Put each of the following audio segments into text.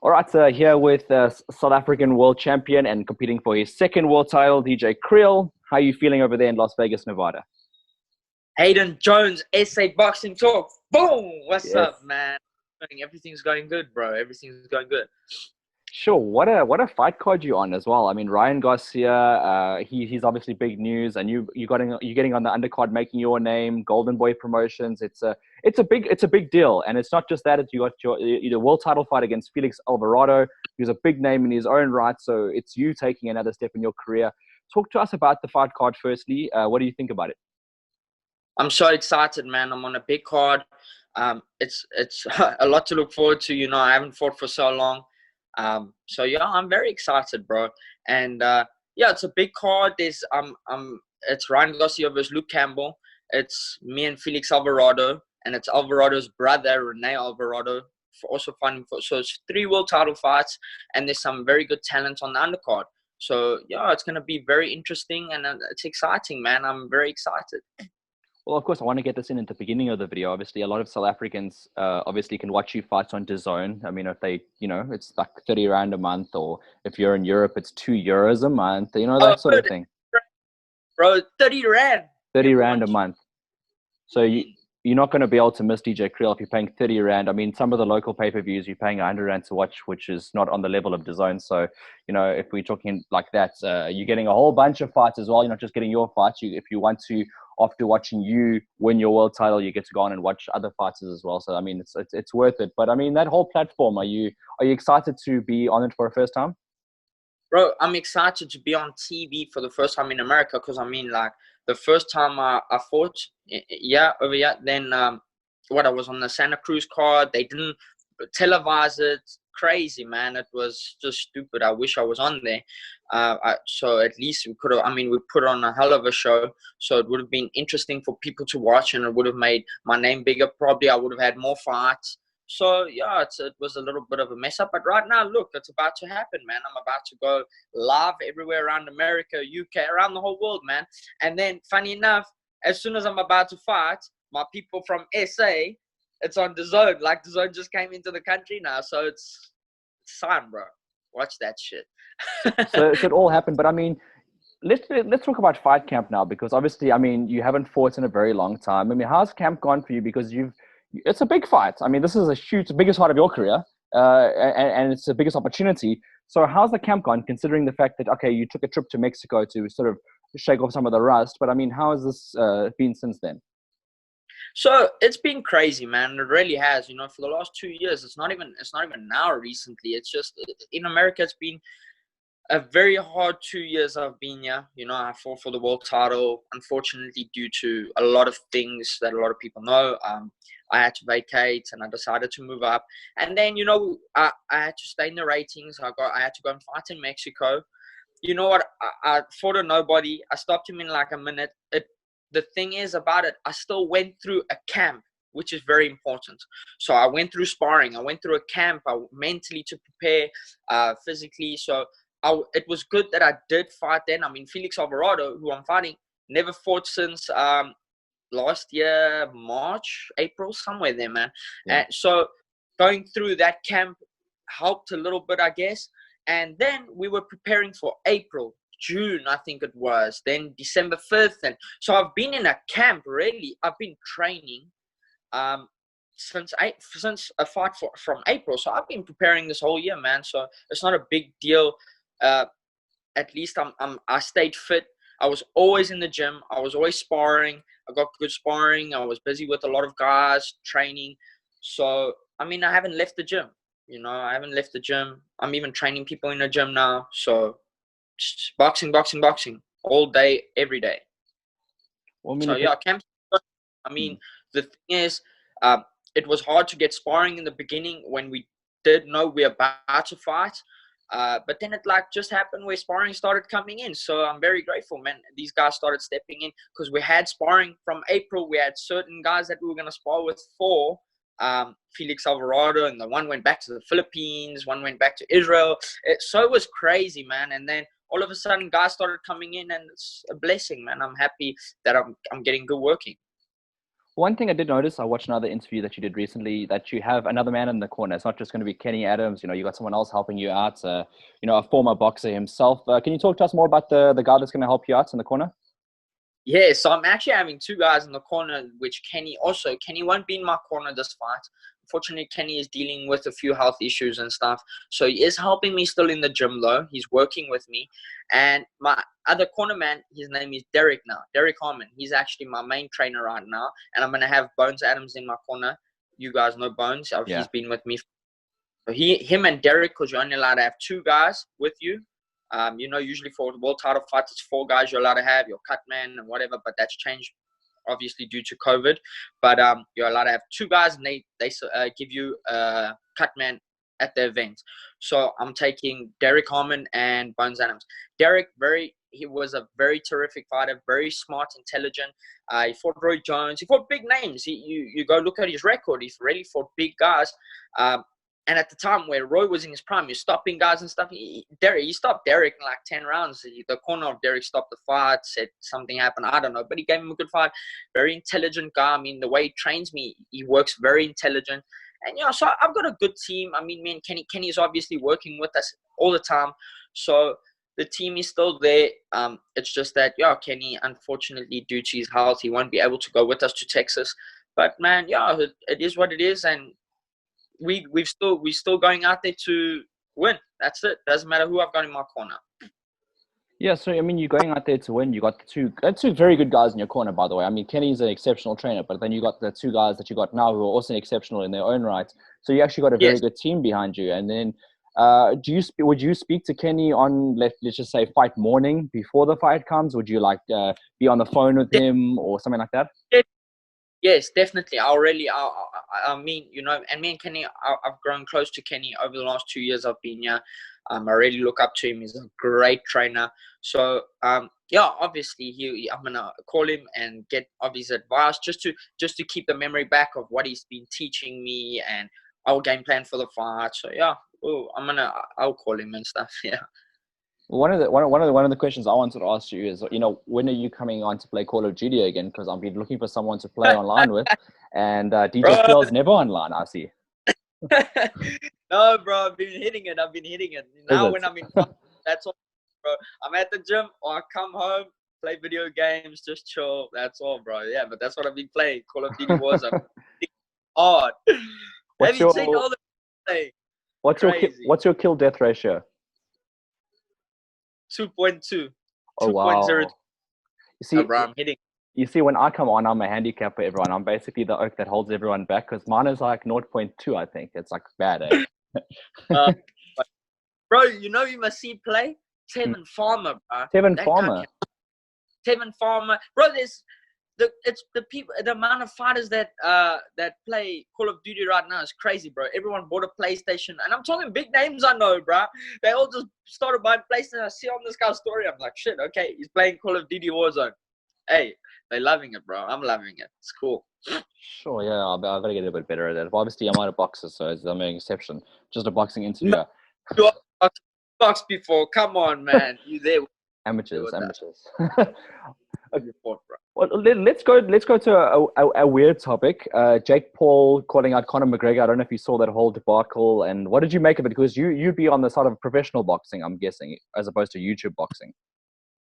All right, so here with South African world champion and competing for his second world title, DEEJAY KRIEL. How are you feeling over there in Las Vegas, Nevada? Hayden Jones, SA Boxing Talk. Boom! What's Yes. up, man? Everything's going good, bro. Everything's going good. Sure. What a fight card you on as well. I mean, Ryan Garcia, he's obviously big news, and you're getting on the undercard, making your name. Goldenboy Promotions. It's a big deal, and it's not just that. You got your world title fight against Felix Alvarado, who's a big name in his own right. So it's you taking another step in your career. Talk to us about the fight card. Firstly, what do you think about it? I'm so excited, man. I'm on a big card. It's a lot to look forward to. I haven't fought for so long. So yeah, I'm very excited, bro. And yeah, it's a big card. It's Ryan Garcia versus Luke Campbell. It's me and Felix Alvarado, and it's Alvarado's brother, Rene Alvarado, for also fighting for. So it's 3 world title fights, and there's some very good talent on the undercard. So yeah, it's gonna be very interesting, and it's exciting, man. I'm very excited. Well, of course, I want to get this in at the beginning of the video. Obviously, a lot of South Africans obviously can watch you fight on DAZN. I mean, if they, it's like 30 rand a month, or if you're in Europe, it's €2 a month, Oh, that sort of thing. bro, 30 rand. 30 rand a month. So you're not going to be able to miss DEEJAY KRIEL if you're paying 30 rand. I mean, some of the local pay-per-views, you're paying 100 rand to watch, which is not on the level of DAZN. So, if we're talking like that, you're getting a whole bunch of fights as well. You're not just getting your fights. If you want to, after watching you win your world title, you get to go on and watch other fighters as well. So, I mean, it's worth it. But I mean, that whole platform, are you excited to be on it for a first time? Bro, I'm excited to be on TV for the first time in America, because I mean, like, the first time I fought, over here, then I was on the Santa Cruz card. They didn't televise it. Crazy, man. It was just stupid. I wish I was on there. So at least we could have, we put on a hell of a show. So it would have been interesting for people to watch, and it would have made my name bigger. Probably I would have had more fights. So yeah, it was a little bit of a mess up, but right now, look, it's about to happen, man. I'm about to go live everywhere around America, UK, around the whole world, man. And then, funny enough, as soon as I'm about to fight, my people from SA, it's on DAZN. Like, DAZN just came into the country now, so it's time, bro. Watch that shit. So it all happened, but I mean, let's talk about fight camp now, because obviously, I mean, you haven't fought in a very long time. I mean, how's camp gone for you? Because it's a big fight. I mean, this is the biggest fight of your career, and it's the biggest opportunity. So how's the camp gone, considering the fact that, okay, you took a trip to Mexico to sort of shake off some of the rust, but I mean, how has this been since then? So it's been crazy, man. It really has. For the last 2 years, it's not even now recently. It's just in America, it's been a very hard 2 years I've been here. I fought for the world title. Unfortunately, due to a lot of things that a lot of people know, I had to vacate, and I decided to move up. And then, I had to stay in the ratings. I had to go and fight in Mexico. You know what? I fought a nobody. I stopped him in like a minute. The thing is about it, I still went through a camp, which is very important. So I went through sparring. I went through a camp mentally to prepare, physically. So it was good that I did fight then. I mean, Felix Alvarado, who I'm fighting, never fought since last year, March, April, somewhere there, man. Yeah. And so going through that camp helped a little bit, I guess. And then we were preparing for April, June, I think it was, then December 5th. And so I've been in a camp, really. I've been training since a fight from April. So I've been preparing this whole year, man. So it's not a big deal. At least I stayed fit. I was always in the gym. I was always sparring. I got good sparring. I was busy with a lot of guys training. So, I mean, I haven't left the gym. I haven't left the gym. I'm even training people in the gym now. So, just boxing all day, every day. Well, So, yeah, camp. I mean, the thing is, it was hard to get sparring in the beginning when we did know we were about to fight. But then it just happened where sparring started coming in. So I'm very grateful, man. These guys started stepping in, because we had sparring from April. We had certain guys that we were going to spar with for Felix Alvarado, and the one went back to the Philippines, one went back to Israel. So it was crazy, man. And then all of a sudden, guys started coming in, and it's a blessing, man. I'm happy that I'm getting good working. One thing I did notice, I watched another interview that you did recently, that you have another man in the corner. It's not just going to be Kenny Adams. You know, you got someone else helping you out. You know, a former boxer himself. Can you talk to us more about the guy that's going to help you out in the corner? Yeah, so I'm actually having two guys in the corner, which Kenny won't be in my corner this fight. Unfortunately, Kenny is dealing with a few health issues and stuff. So he is helping me still in the gym though. He's working with me. And my other corner man, his name is Derek now. Derek Harmon. He's actually my main trainer right now. And I'm going to have Bones Adams in my corner. You guys know Bones. Yeah. He's been with me. So him and Derek, because you're only allowed to have two guys with you. You know, usually for world title fights, it's 4 guys you're allowed to have, your cut man and whatever, but that's changed obviously due to COVID. But you're allowed to have 2 guys, and they give you a cut man at the event. So I'm taking Derek Harmon and Bones Adams. Derek, he was a very terrific fighter, very smart, intelligent. He fought Roy Jones. He fought big names. You go look at his record. He's really fought big guys. And at the time where Roy was in his prime, you're stopping guys and stuff. He stopped Derek in like 10 rounds. The corner of Derek stopped the fight, said something happened. I don't know. But he gave him a good fight. Very intelligent guy. I mean, the way he trains me, he works very intelligent. And, you know, so I've got a good team. I mean, me and Kenny is obviously working with us all the time. So the team is still there. It's just that, yeah, Kenny, unfortunately, due to his health, he won't be able to go with us to Texas. But, man, yeah, it is what it is. And we're still going out there to win. That's it. Doesn't matter who I've got in my corner. Yeah, so I mean, you're going out there to win. You got two very good guys in your corner, by the way. I mean, Kenny's an exceptional trainer, but then you got the 2 guys that you got now who are also exceptional in their own right. So you actually got a very good team behind you. And then, would you speak to Kenny on let's just say fight morning before the fight comes? Would you like be on the phone with him or something like that? Yes, definitely. I mean, you know, and me and Kenny, I've grown close to Kenny over the last 2 years I've been here. I really look up to him. He's a great trainer. So, yeah, obviously, I'm gonna call him and get his advice just to keep the memory back of what he's been teaching me and our game plan for the fight. So, yeah, I'll call him and stuff. Yeah. One of the questions I wanted to ask you is, you know, when are you coming on to play Call of Duty again? Because I've been looking for someone to play online with, and DJ Kriel's never online, I see. No, bro, I've been hitting it. Now when I'm in, that's all, bro. I'm at the gym or I come home, play video games, just chill. That's all, bro. Yeah, but that's what I've been playing. Call of Duty Wars. I'm hard. Have you seen all the play? What's your kill death ratio? 2.2. Oh, wow. 2.0. You see, bro, I'm hitting. You see, when I come on, I'm a handicap for everyone. I'm basically the oak that holds everyone back because mine is like 0.2, I think. It's like bad, eh? Bro, you know you must see play? Tevin Farmer, bro. Tevin Farmer. Bro, the amount of fighters that play Call of Duty right now is crazy, bro. Everyone bought a PlayStation, and I'm talking big names I know, bro. They all just started buying PlayStation. I see on this guy's story, I'm like, shit, okay, he's playing Call of Duty Warzone. Hey, they're loving it, bro. I'm loving it. It's cool. Sure, yeah, I've got to get a bit better at it. But obviously, I'm not a boxer, so I'm an exception. Just a boxing interviewer. No, you boxed before. Come on, man. You there? Amateurs. Okay. Well, let's go to a weird topic. Jake Paul calling out Conor McGregor. I don't know if you saw that whole debacle. And what did you make of it? Because you'd be on the side of professional boxing, I'm guessing, as opposed to YouTube boxing.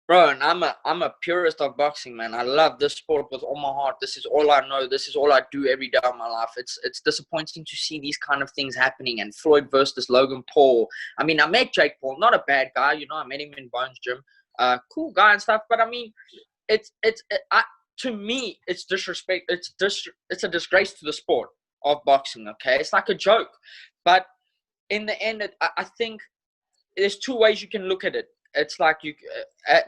Bro, and I'm a purist of boxing, man. I love this sport with all my heart. This is all I know. This is all I do every day of my life. It's disappointing to see these kind of things happening. And Floyd versus Logan Paul. I mean, I met Jake Paul, not a bad guy. You know, I met him in Bones Gym. Cool guy and stuff. But I mean, to me, it's disrespect. It's a disgrace to the sport of boxing. Okay, it's like a joke. But in the end, I think there's 2 ways you can look at it. It's like I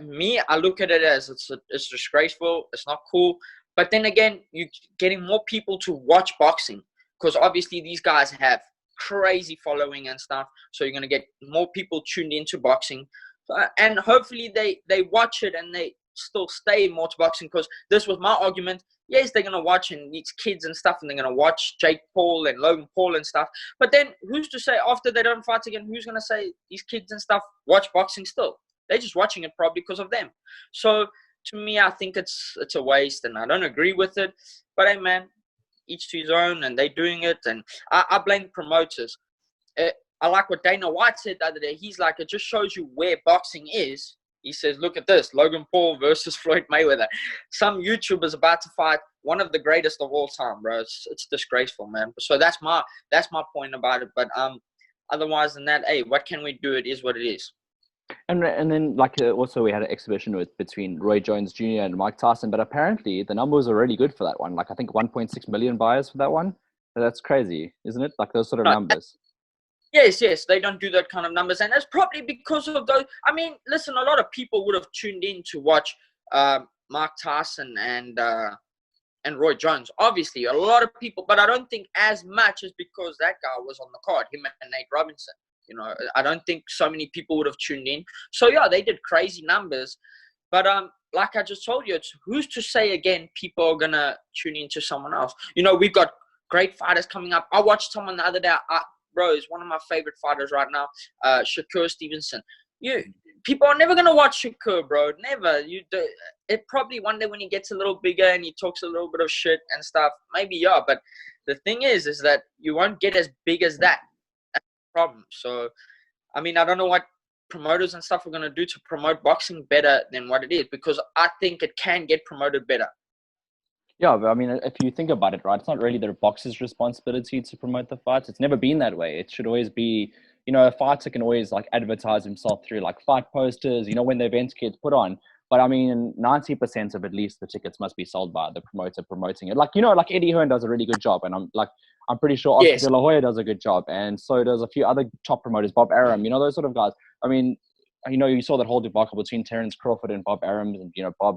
look at it as it's disgraceful. It's not cool. But then again, you're getting more people to watch boxing because obviously these guys have crazy following and stuff. So you're going to get more people tuned into boxing. And hopefully they watch it and they still stay more to boxing because this was my argument. Yes, they're going to watch and these kids and stuff and they're going to watch Jake Paul and Logan Paul and stuff. But then who's to say after they don't fight again, who's going to say these kids and stuff watch boxing still? They're just watching it probably because of them. So to me, I think it's a waste, and I don't agree with it. But hey, man, each to his own, and they're doing it, and I blame promoters. I like what Dana White said the other day. He's like, it just shows you where boxing is. He says, look at this, Logan Paul versus Floyd Mayweather. Some YouTuber's about to fight one of the greatest of all time, bro. It's disgraceful, man. So that's my point about it. But otherwise than that, hey, what can we do? It is what it is. And then like also we had an exhibition between Roy Jones Jr. and Mike Tyson, but apparently the numbers are really good for that one. Like I think 1.6 million buyers for that one. So that's crazy, isn't it? Like those sort of numbers. Yes, they don't do that kind of numbers, and that's probably because of those. I mean, listen, a lot of people would have tuned in to watch Mike Tyson and Roy Jones. Obviously, a lot of people, but I don't think as much as because that guy was on the card, him and Nate Robinson. You know, I don't think so many people would have tuned in. So yeah, they did crazy numbers, but like I just told you, it's who's to say again people are gonna tune into someone else. You know, we've got great fighters coming up. I watched someone the other day. Bro, is one of my favorite fighters right now, Shakur Stevenson. People are never gonna watch Shakur, bro. Never. It probably one day when he gets a little bigger and he talks a little bit of shit and stuff, maybe yeah. But the thing is that you won't get as big as that. That's the problem. So, I mean, I don't know what promoters and stuff are gonna do to promote boxing better than what it is, because I think it can get promoted better. Yeah, but I mean, if you think about it, right, it's not really the boxer's responsibility to promote the fights. It's never been that way. It should always be, you know, a fighter can always like advertise himself through like fight posters, you know, when the events get put on. But I mean, 90% of at least the tickets must be sold by the promoter promoting it. Like, you know, like Eddie Hearn does a really good job. And I'm pretty sure Oscar De La Hoya does a good job. And so does a few other top promoters, Bob Arum, you know, those sort of guys. I mean, you know, you saw that whole debacle between Terence Crawford and Bob Arum, and, you know, Bob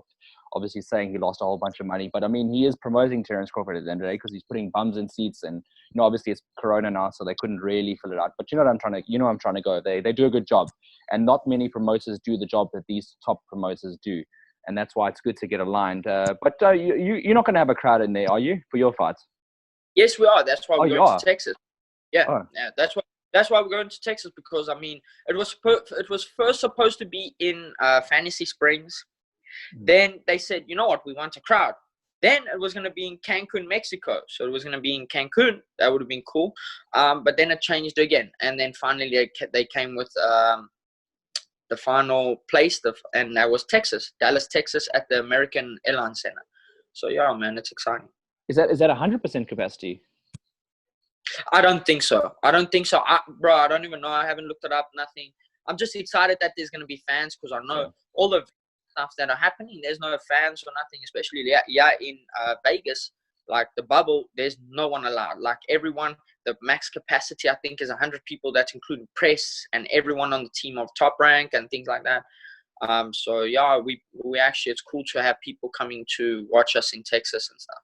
obviously saying he lost a whole bunch of money. But I mean, he is promoting Terence Crawford at the end of the day because he's putting bums in seats, and you know, obviously it's Corona now, so they couldn't really fill it out. But you know what I'm trying to go. They do a good job, and not many promoters do the job that these top promoters do, and that's why it's good to get aligned. But you're not going to have a crowd in there, are you, for your fights? Yes, we are. That's why we're going to Texas. Yeah, oh. Yeah. That's why we're going to Texas, because I mean, it was first supposed to be in Fantasy Springs. Then they said, you know what, we want a crowd. Then it was going to be in Cancun, Mexico. So it was going to be in Cancun. That would have been cool. But then it changed again. And then finally they came with the final place, and that was Texas, Dallas, Texas, at the American Airlines Center. So yeah, man, it's exciting. Is that 100% capacity? I don't think so. Bro, I don't even know. I haven't looked it up, nothing. I'm just excited that there's going to be fans, because I know all the stuff that are happening, there's no fans or nothing, especially in Vegas, like the bubble, there's no one allowed. Like everyone, the max capacity I think is 100 people. That's including press and everyone on the team of Top Rank and things like that. So yeah, we actually, it's cool to have people coming to watch us in Texas and stuff.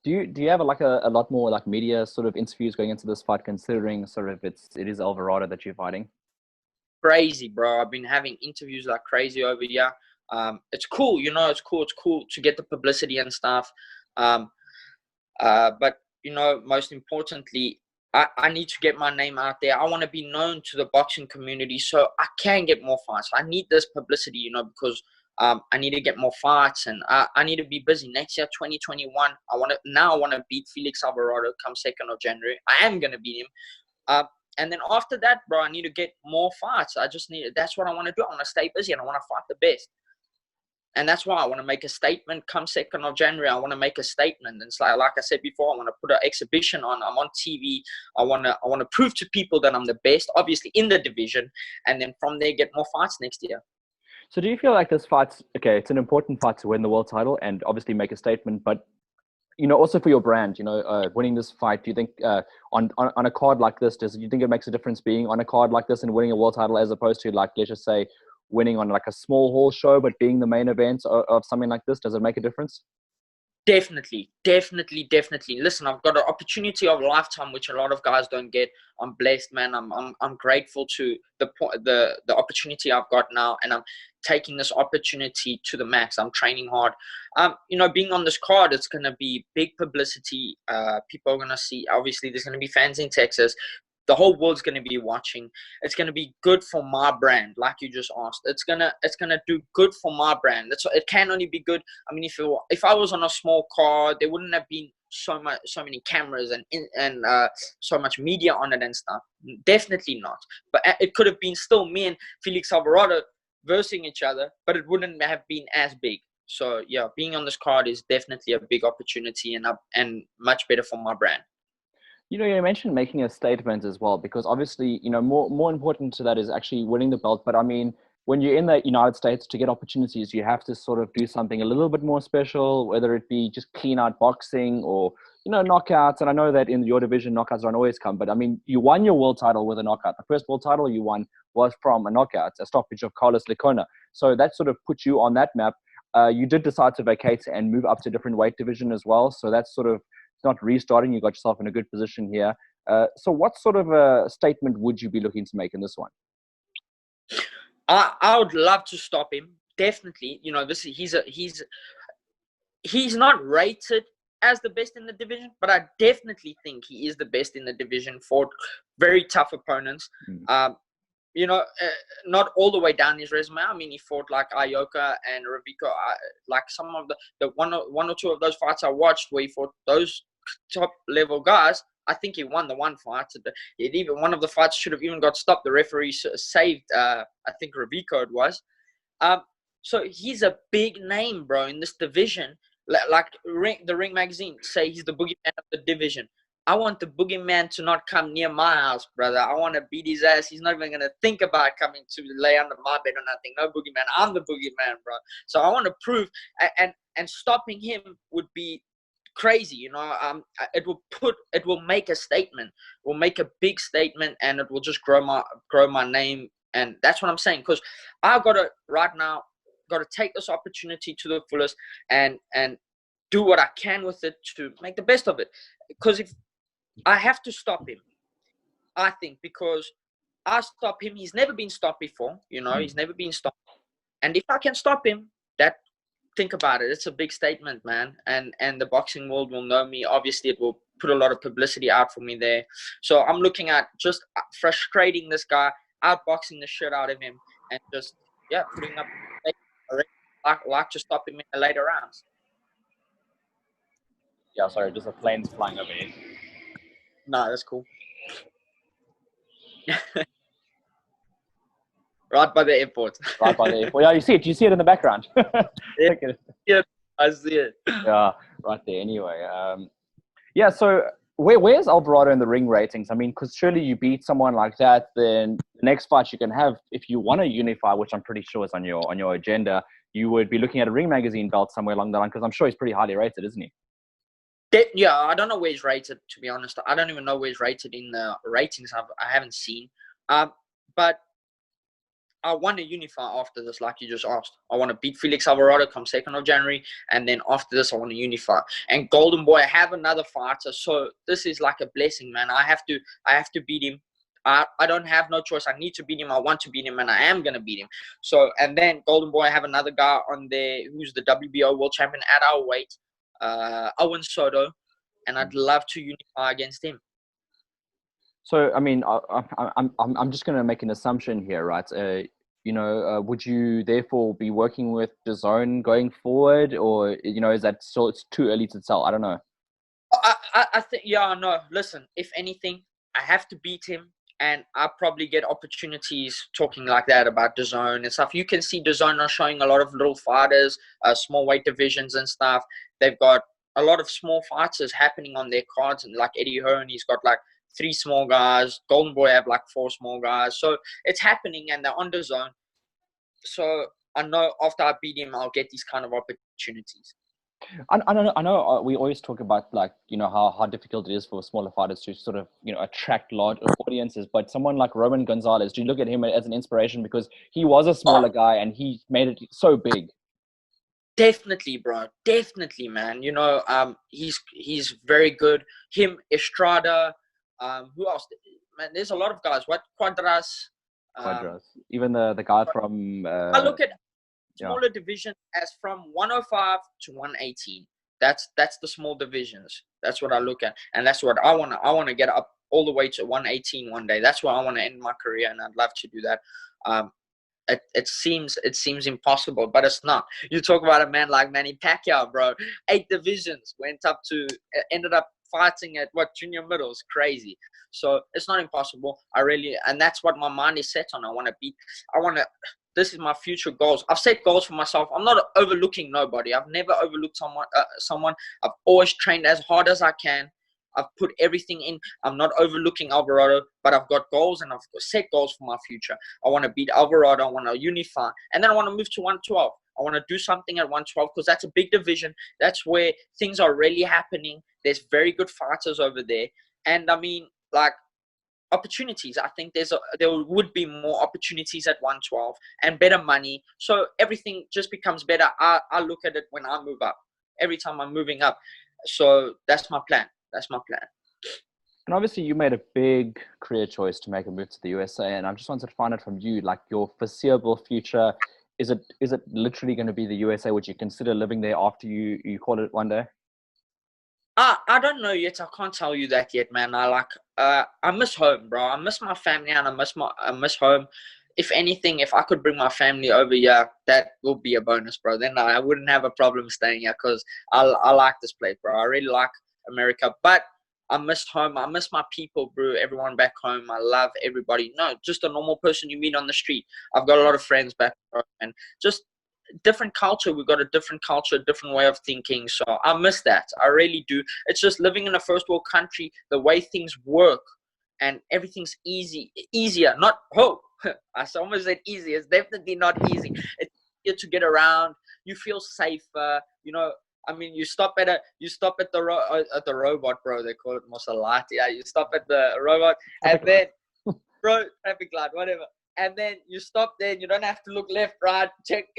Do you have like a lot more like media sort of interviews going into this fight, considering sort of it is Alvarado that you're fighting? Crazy, bro. I've been having interviews like crazy over here. It's cool, you know, it's cool to get the publicity and stuff. But you know, most importantly, I need to get my name out there. I want to be known to the boxing community so I can get more fights. I need this publicity, you know, because I need to get more fights, and I need to be busy. Next year, 2021, I want to beat Felix Alvarado come 2nd of January. I am going to beat him. And then after that, bro, I need to get more fights. That's what I want to do. I want to stay busy, and I want to fight the best. And that's why I want to make a statement come 2nd of January. I want to make a statement. And it's like I said before, I want to put an exhibition on. I'm on TV. I want to prove to people that I'm the best, obviously, in the division. And then from there, get more fights next year. So do you feel like this fight's, okay, it's an important fight to win the world title and obviously make a statement, but, you know, also for your brand, you know, winning this fight, do you think on a card like this, do you think it makes a difference being on a card like this and winning a world title as opposed to, like, let's just say, winning on like a small hall show but being the main event of something like this? Does it make a difference? Definitely. Listen, I've got an opportunity of a lifetime, which a lot of guys don't get. I'm blessed, man. I'm grateful to the opportunity I've got now, and I'm taking this opportunity to the max. I'm training hard. You know, being on this card, it's gonna be big publicity. People are gonna see. Obviously, there's gonna be fans in Texas. the whole world's going to be watching. It's going to be good for my brand, like you just asked. It's gonna do good for my brand. It can only be good. I mean, if I was on a small card, there wouldn't have been so many cameras and so much media on it and stuff. Definitely not. But it could have been still me and Felix Alvarado versing each other, but it wouldn't have been as big. So yeah, being on this card is definitely a big opportunity and much better for my brand. You know, you mentioned making a statement as well, because obviously, you know, more important to that is actually winning the belt. But I mean, when you're in the United States, to get opportunities, you have to sort of do something a little bit more special, whether it be just clean out boxing or, you know, knockouts. And I know that in your division, knockouts don't always come. But I mean, you won your world title with a knockout. The first world title you won was from a knockout, a stoppage of Carlos Licona. So that sort of put you on that map. You did decide to vacate and move up to a different weight division as well. So that's sort of not restarting. You got yourself in a good position here. So what sort of a statement would you be looking to make in this one? I would love to stop him. Definitely. You know, he's not rated as the best in the division, but I definitely think he is the best in the division. Fought very tough opponents. You know, not all the way down his resume. I mean, he fought like Ioka and Raviko. Like some of the one or two of those fights I watched where he fought those top level guys, I think he won the one fight. Even one of the fights should have even got stopped. The referee saved, I think Raviko it was. So he's a big name, bro, in this division. Like the Ring magazine say he's the boogeyman of the division. I want the boogeyman to not come near my house, brother. I want to beat his ass. He's not even going to think about coming to lay under my bed or nothing. No boogeyman. I'm the boogeyman, bro. So I want to prove, and stopping him would be crazy, you know. It will make a statement. It will make a big statement, and it will just grow my name. And that's what I'm saying. Because I've got to right now take this opportunity to the fullest and do what I can with it to make the best of it. Because if I have to stop him, I think, because I stop him, he's never been stopped before, you know, he's never been stopped. And if I can stop him, think about it. It's a big statement, man. And the boxing world will know me. Obviously, it will put a lot of publicity out for me there. So I'm looking at just frustrating this guy, outboxing the shit out of him, and just, yeah, putting up like to stop him in the later rounds. Yeah, sorry, just a plane's flying over here. No, that's cool. Right by the airport. Right by the airport. Yeah, you see it. You see it in the background. Yeah, I see it. Yeah, right there. Anyway, yeah. So where's Alvarado in the ring ratings? I mean, because surely you beat someone like that, then the next fight you can have, if you want to unify, which I'm pretty sure is on your agenda, you would be looking at a Ring Magazine belt somewhere along the line, because I'm sure he's pretty highly rated, isn't he? Yeah, I don't know where he's rated, to be honest. I don't even know where he's rated in the ratings. I haven't seen. But I want to unify after this, like you just asked. I want to beat Felix Alvarado come 2nd of January, and then after this, I want to unify. And Goldenboy, I have another fighter, so this is like a blessing, man. I have to beat him. I don't have no choice. I need to beat him. I want to beat him, and I am gonna beat him. So, and then Goldenboy, I have another guy on there who's the WBO world champion at our weight, Owen Soto, and I'd love to unify against him. So, I mean, I'm just going to make an assumption here, right? You know, would you therefore be working with DAZN going forward, or, you know, is that still, it's too early to tell? I don't know. I think, yeah, no. Listen, if anything, I have to beat him, and I probably get opportunities talking like that about DAZN and stuff. You can see DAZN are showing a lot of little fighters, small weight divisions and stuff. They've got a lot of small fighters happening on their cards, and like Eddie Hearn, he's got like 3 small guys. Goldenboy have like 4 small guys. So it's happening, and they're on DAZN. So I know after I beat him, I'll get these kind of opportunities. I know we always talk about, like, you know, how difficult it is for smaller fighters to sort of, you know, attract large audiences. But someone like Roman Gonzalez, do you look at him as an inspiration, because he was a smaller guy and he made it so big? Definitely, bro. Definitely, man. You know, he's very good. Him, Estrada. Who else? Man, there's a lot of guys. What Quadras? Even the guy from. I look at smaller division as from 105 to 118. That's the small divisions. That's what I look at, and that's what I wanna get up all the way to 118 one day. That's where I want to end my career, and I'd love to do that. It seems impossible, but it's not. You talk about a man like Manny Pacquiao, bro. 8 divisions, ended up fighting at junior middles. Crazy. So it's not impossible. And that's what my mind is set on. This is my future goals. I've set goals for myself. I'm not overlooking nobody. I've never overlooked someone. I've always trained as hard as I can. I've put everything in. I'm not overlooking Alvarado, but I've got goals, and I've set goals for my future. I want to beat Alvarado. I want to unify. And then I want to move to 112. I want to do something at 112 because that's a big division. That's where things are really happening. There's very good fighters over there. And I mean, like, opportunities. I think there would be more opportunities at 112 and better money. So everything just becomes better. I look at it when I move up. Every time I'm moving up. So that's my plan. That's my plan. And obviously you made a big career choice to make a move to the USA, and I just wanted to find out from you, like, your foreseeable future. Is it literally going to be the USA? Would you consider living there after you call it one day? I don't know yet. I can't tell you that yet, man. I miss home, bro. I miss my family, and I miss home. If anything, if I could bring my family over here, that will be a bonus, bro. Then I wouldn't have a problem staying here because I like this place, bro. I really like America, but I miss home. I miss my people, bro. Everyone back home. I love everybody. No, just a normal person you meet on the street. I've got a lot of friends back home, and just different culture. We've got a different culture, different way of thinking. So I miss that. I really do. It's just living in a first world country, the way things work, and everything's easier. Not I almost said easy. It's definitely not easy. It's easier to get around. You feel safer. You know. I mean, you stop at the robot, bro. They call it Mosalati. Yeah, you stop at the robot, and then, bro, traffic light, whatever. And then you stop there, and you don't have to look left, right. Check,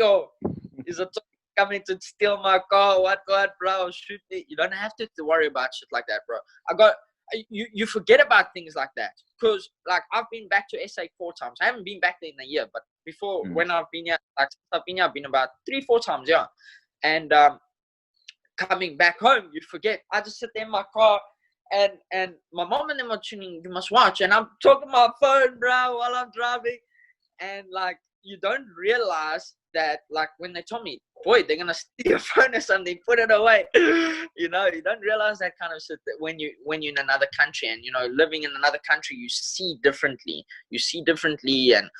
is a coming to steal my car? What, bro? Shoot me. You don't have to worry about shit like that, bro. You forget about things like that, because like I've been back to SA 4 times. I haven't been back there in a year, but before when I've been here, I've been about 3-4 times, yeah. And coming back home, you forget. I just sit there in my car, and my mom and them are tuning, you must watch, and I'm talking my phone, bro, while I'm driving, and like you don't realize that, like, when they told me, boy, they're gonna steal your phone or something, put it away. You don't realize that kind of shit that when you're in another country, and living in another country, you see differently, and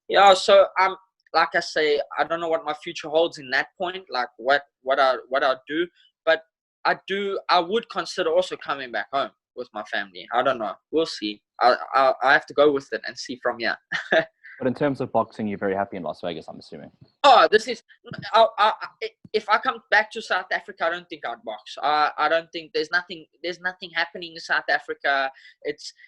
yeah. So I'm, like I say, I don't know what my future holds in that point, like what I'll do. But I would consider also coming back home with my family. I don't know. We'll see. I have to go with it and see from here. But in terms of boxing, you're very happy in Las Vegas, I'm assuming. Oh, if I come back to South Africa, I don't think I'd box. I don't think there's nothing happening in South Africa.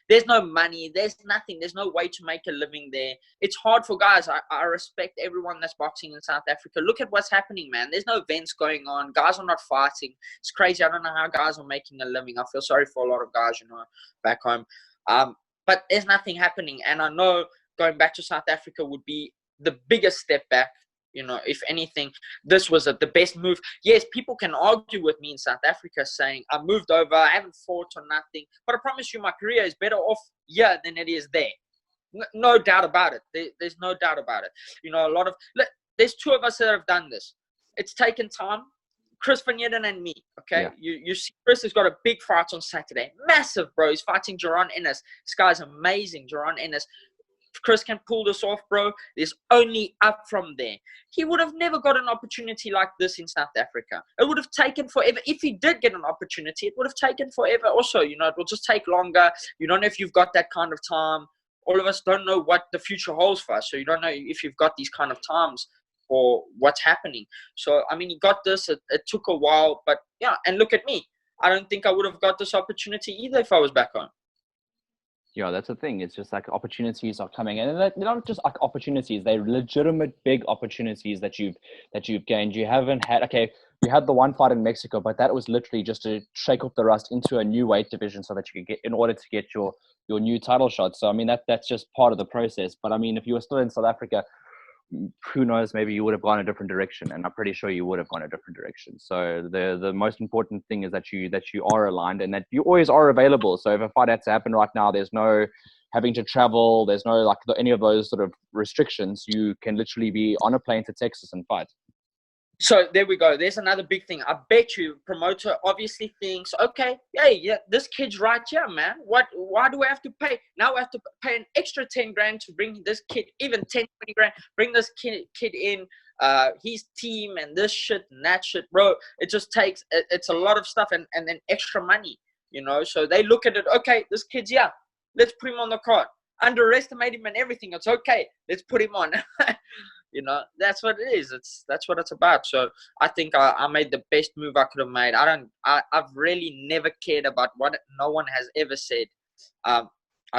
There's no money. There's nothing. There's no way to make a living there. It's hard for guys. I respect everyone that's boxing in South Africa. Look at what's happening, man. There's no events going on. Guys are not fighting. It's crazy. I don't know how guys are making a living. I feel sorry for a lot of guys, back home. But there's nothing happening, and I know going back to South Africa would be the biggest step back. If anything, this was the best move. Yes, people can argue with me in South Africa saying I moved over, I haven't fought or nothing, but I promise you my career is better off here than it is there. No doubt about it. There's no doubt about it. There's 2 of us that have done this. It's taken time. Chris Van Eden and me, okay? Yeah. You see Chris has got a big fight on Saturday. Massive, bro. He's fighting Jaron Ennis. This guy's amazing, Jaron Ennis. If Chris can pull this off, bro, there's only up from there. He would have never got an opportunity like this in South Africa. It would have taken forever. If he did get an opportunity, it would have taken forever also. It will just take longer. You don't know if you've got that kind of time. All of us don't know what the future holds for us. So you don't know if you've got these kind of times or what's happening. So, I mean, he got this. It took a while. But, yeah, and look at me. I don't think I would have got this opportunity either if I was back home. Yeah, that's the thing. It's just like opportunities are coming, and they're not just like opportunities; they're legitimate big opportunities that you've gained. You haven't had you had the one fight in Mexico, but that was literally just to shake off the rust into a new weight division so that you could get in order to get your new title shot. So I mean that's just part of the process. But I mean, if you were still in South Africa, who knows, maybe you would have gone a different direction, and I'm pretty sure you would have gone a different direction. So the most important thing is that you are aligned and that you always are available. So if a fight had to happen right now, there's no having to travel, there's no like any of those sort of restrictions. You can literally be on a plane to Texas and fight. So there we go. There's another big thing. I bet you promoter obviously thinks, okay, hey, yeah, this kid's right here, man. Why do I have to pay? Now I have to pay an extra 10 grand to bring this kid, even 10, 20 grand, bring this kid in, his team and this shit and that shit, bro. It just takes, it's a lot of stuff and then extra money, you know? So they look at it, okay, this kid's here. Let's put him on the card. Underestimate him and everything. It's okay. Let's put him on. You know, that's what it is. That's what it's about. So I think I made the best move I could have made. I've really never cared about what no one has ever said. I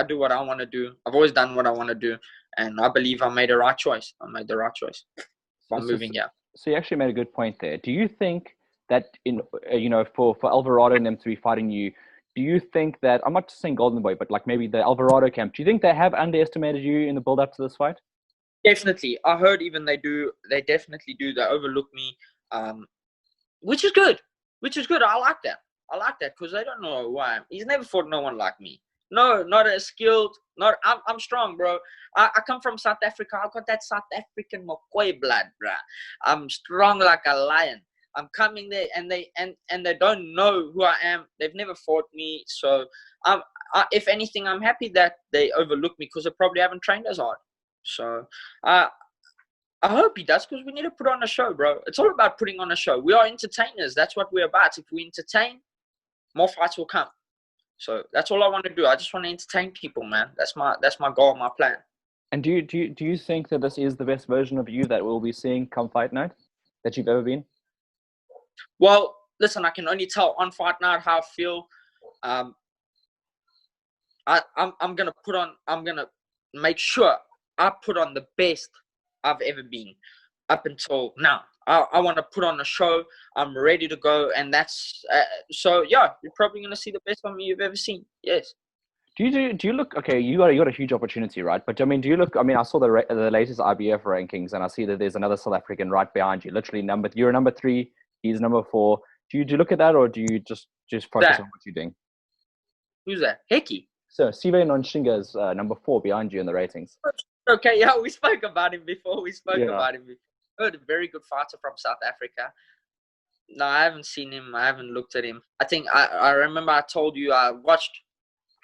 do what I want to do. I've always done what I want to do. And I believe I made the right choice. I made the right choice by moving here. So you actually made a good point there. Do you think that in, you know, for Alvarado and them to be fighting you, do you think that, I'm not just saying Goldenboy, but like maybe the Alvarado camp, do you think they have underestimated you in the build up to this fight? Definitely. I heard even they do. They definitely do. They overlook me, which is good. Which is good. I like that. I like that because they don't know who I am. He's never fought no one like me. No, not as skilled. I'm strong, bro. I come from South Africa. I got that South African Mokwe blood, bro. I'm strong like a lion. I'm coming there, and they don't know who I am. They've never fought me. So, if anything, I'm happy that they overlook me because they probably haven't trained as hard. So, I hope he does because we need to put on a show, bro. It's all about putting on a show. We are entertainers. That's what we're about. If we entertain, more fights will come. So that's all I want to do. I just want to entertain people, man. That's my goal, my plan. And do you think that this is the best version of you that we'll be seeing come fight night that you've ever been? Well, listen, I can only tell on fight night how I feel. I'm gonna make sure I put on the best I've ever been up until now. I want to put on a show. I'm ready to go, and that's so. Yeah, you're probably gonna see the best of me you've ever seen. Yes. Do you look okay? You got a huge opportunity, right? But I mean, do you look? I mean, I saw the latest IBF rankings, and I see that there's another South African right behind you. Literally you're number 3. He's number 4. Do you look at that, or do you just focus on what you're doing? Who's that? Hecky. So Sive Nonshinga is number 4 behind you in the ratings. Okay, yeah, we spoke about him before. A very good fighter from South Africa. No, I haven't seen him. I haven't looked at him. I think I remember I told you I watched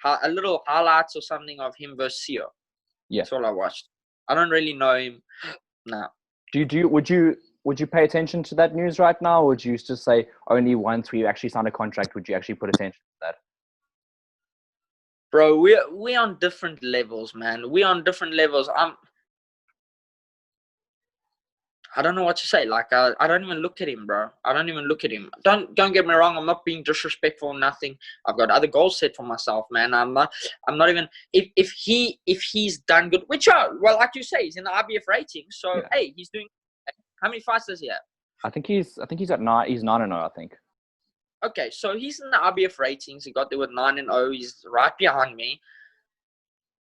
a little highlights or something of him versus Sio. Yeah, that's all I watched. I don't really know him. No. Would you pay attention to that news right now, or would you just say only once we actually sign a contract would you actually put attention to that? Bro, we're on different levels, man. We're on different levels. I don't know what to say. Like, I don't even look at him, bro. I don't even look at him. Don't get me wrong. I'm not being disrespectful or nothing. I've got other goals set for myself, man. I'm not even. If he's done good, which well, like you say, he's in the IBF rating. So yeah. Hey, he's doing. How many fights does he have? I think he's at 9. He's 9-0, I think. Okay, so he's in the IBF ratings. He got there with 9-0. He's right behind me.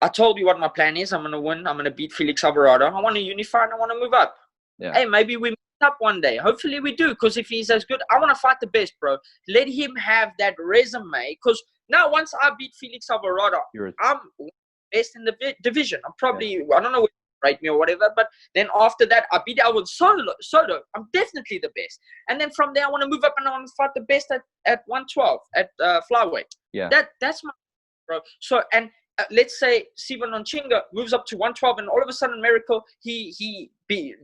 I told you what my plan is. I'm gonna win. I'm gonna beat Felix Alvarado. I want to unify and I want to move up. Yeah. Hey, maybe we meet up one day. Hopefully we do, because if he's as good, I want to fight the best, bro. Let him have that resume, because now once I beat Felix Alvarado, I'm best in the division. I'm probably, I don't know what rate me or whatever, but then after that, I beat Alvarado Soto. I'm definitely the best. And then from there, I want to move up and I want to fight the best at 112, at flyweight. Yeah. That's my, bro. So, and let's say Steven Onchinga moves up to 112 and all of a sudden miracle, he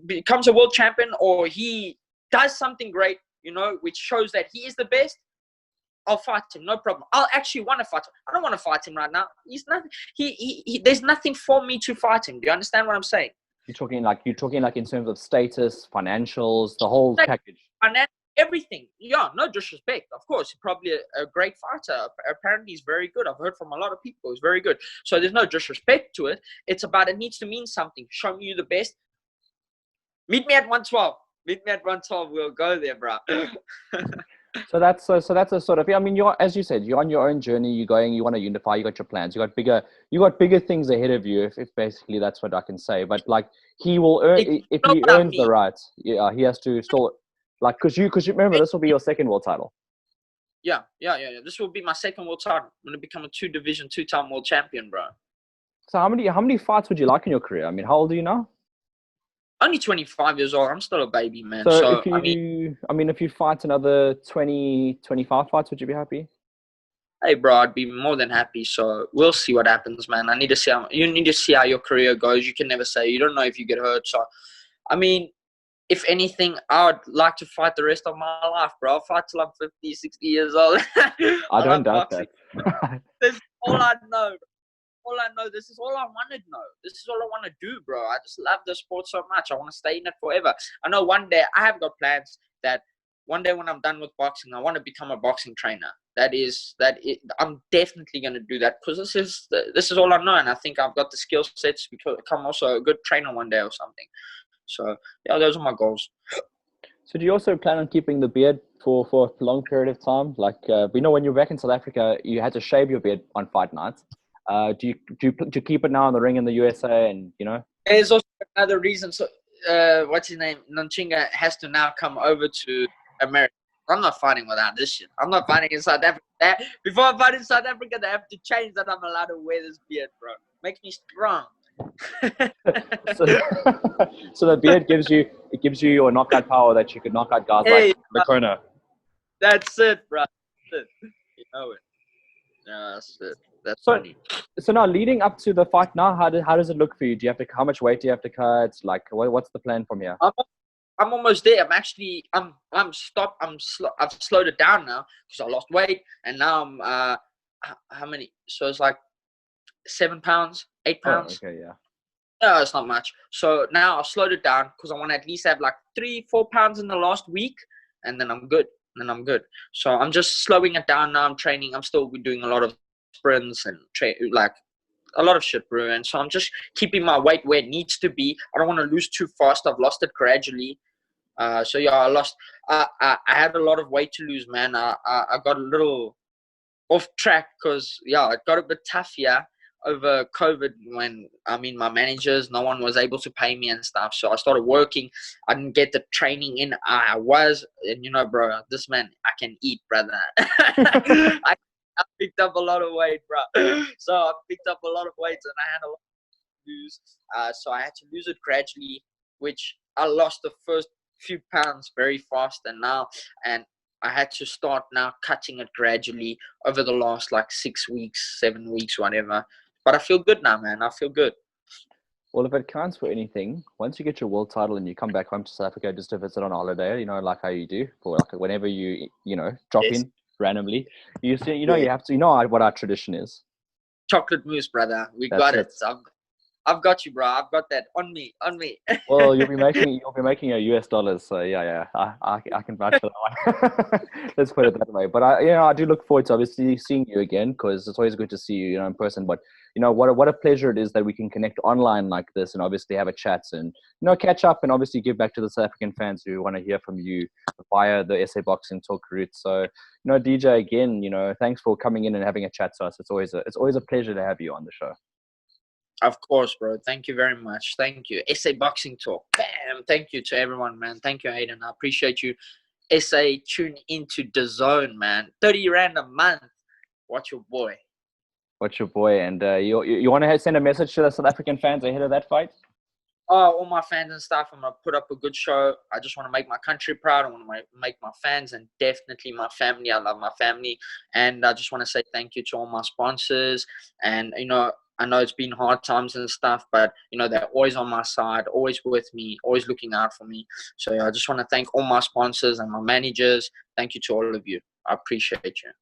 becomes a world champion, or he does something great, you know, which shows that he is the best. I'll fight him, no problem. I'll actually want to fight him. I don't want to fight him right now. He's nothing. There's nothing for me to fight him. Do you understand what I'm saying? You're talking like in terms of status, financials, the whole package. Everything. Yeah, no disrespect. Of course, he's probably a great fighter. Apparently, he's very good. I've heard from a lot of people. He's very good. So there's no disrespect to it. It's about it needs to mean something. Show me you the best. Meet me at 112. Meet me at 112. We'll go there, bro. So that's a sort of, I mean, you're, as you said, you're on your own journey. You're going, you want to unify. You got your plans. You got bigger things ahead of you. If basically that's what I can say. But like, he will earn, You if know he what I earns the mean? right. Yeah, he has to still, like, because you remember, this will be your second world title. Yeah. This will be my second world title. I'm gonna become a two-time world champion, bro. So how many fights would you like in your career? I mean, how old are you now? Only 25 years old. I'm still a baby, man. So So if you fight another 20, 25 fights, would you be happy? hey, bro, I'd be more than happy. So we'll see what happens, man. You need to see how your career goes. You can never say. You don't know if you get hurt. So, I mean, if anything, I would like to fight the rest of my life, bro. I'll fight till I'm 50, 60 years old. I I don't love doubt boxing. that. This is all I know. All I know. This is all I want to know. This is all I want to do, bro. I just love the sport so much. I want to stay in it forever. I know one day I have got plans that one day when I'm done with boxing, I want to become a boxing trainer. I'm definitely going to do that because this is all I know, and I think I've got the skill sets to become also a good trainer one day or something. So yeah, those are my goals. So do you also plan on keeping the beard for a long period of time? Like, we know when you were back in South Africa, you had to shave your beard on fight nights. Do you keep it now in the ring in the USA? And There's also another reason. So, what's his name? Nanchinga has to now come over to America. I'm not fighting without this shit. I'm not fighting in South Africa. Before I fight in South Africa, they have to change that I'm allowed to wear this beard, bro. Makes me strong. so, so the beard gives you your knockout power that you could knock out guys Hey, like the Conor. that's it, bro. That's it. You know it. Yeah, that's it. That's So, funny. so now leading up to the fight now, how does it look for you? Do you have to, how much weight do you have to cut? Like, what's the plan from here? I'm almost there. I'm stopped. I've slowed it down now because I lost weight, and now I'm how many? So it's like 7 pounds, 8 Oh, pounds. okay, yeah. No, it's not much. So now I've slowed it down because I want to at least have like 3-4 pounds in the last week, and then I'm good. So I'm just slowing it down now. I'm training. I'm still doing a lot of sprints and like a lot of shit, bro. And so I'm just keeping my weight where it needs to be. I don't want to lose too fast. I've lost it gradually. So yeah, I lost. I had a lot of weight to lose, man. I got a little off track because yeah, it got a bit tough here over COVID when my managers, no one was able to pay me and stuff. So I started working. I didn't get the training in. And bro, this man, I can eat, brother. I picked up a lot of weight, bro. So I picked up a lot of weight and I had a lot to lose. So I had to lose it gradually, which I lost the first few pounds very fast, and I had to start now cutting it gradually over the last like 6 weeks, 7 weeks, whatever. But I feel good now, man. I feel good. Well, if it counts for anything, once you get your world title and you come back home to South Africa just to visit on holiday, like how you do, for like whenever you drop Yes. in randomly, you see, Yeah. you have to, what our tradition is. Chocolate mousse, brother. We That's got it. it. I've got you, bro. I've got that on me. Well, you'll be making your US dollars, so yeah, I can vouch for that one. Let's put it that way. But I do look forward to obviously seeing you again because it's always good to see you, in person. But what a pleasure it is that we can connect online like this and obviously have a chat and catch up and obviously give back to the South African fans who want to hear from you via the SA Boxing Talk route. So DJ, again, thanks for coming in and having a chat to us. It's always a pleasure to have you on the show. Of course, bro. Thank you very much. Thank you. SA Boxing Talk. Bam. Thank you to everyone, man. Thank you, Hayden. I appreciate you. SA, tune into DAZN, man. 30 Rand a month. Watch your boy. Watch your boy. And you want to send a message to the South African fans ahead of that fight? Oh, all my fans and stuff. I'm going to put up a good show. I just want to make my country proud. I want to make my fans and definitely my family. I love my family. And I just want to say thank you to all my sponsors. And, I know it's been hard times and stuff, but, they're always on my side, always with me, always looking out for me. So I just want to thank all my sponsors and my managers. Thank you to all of you. I appreciate you.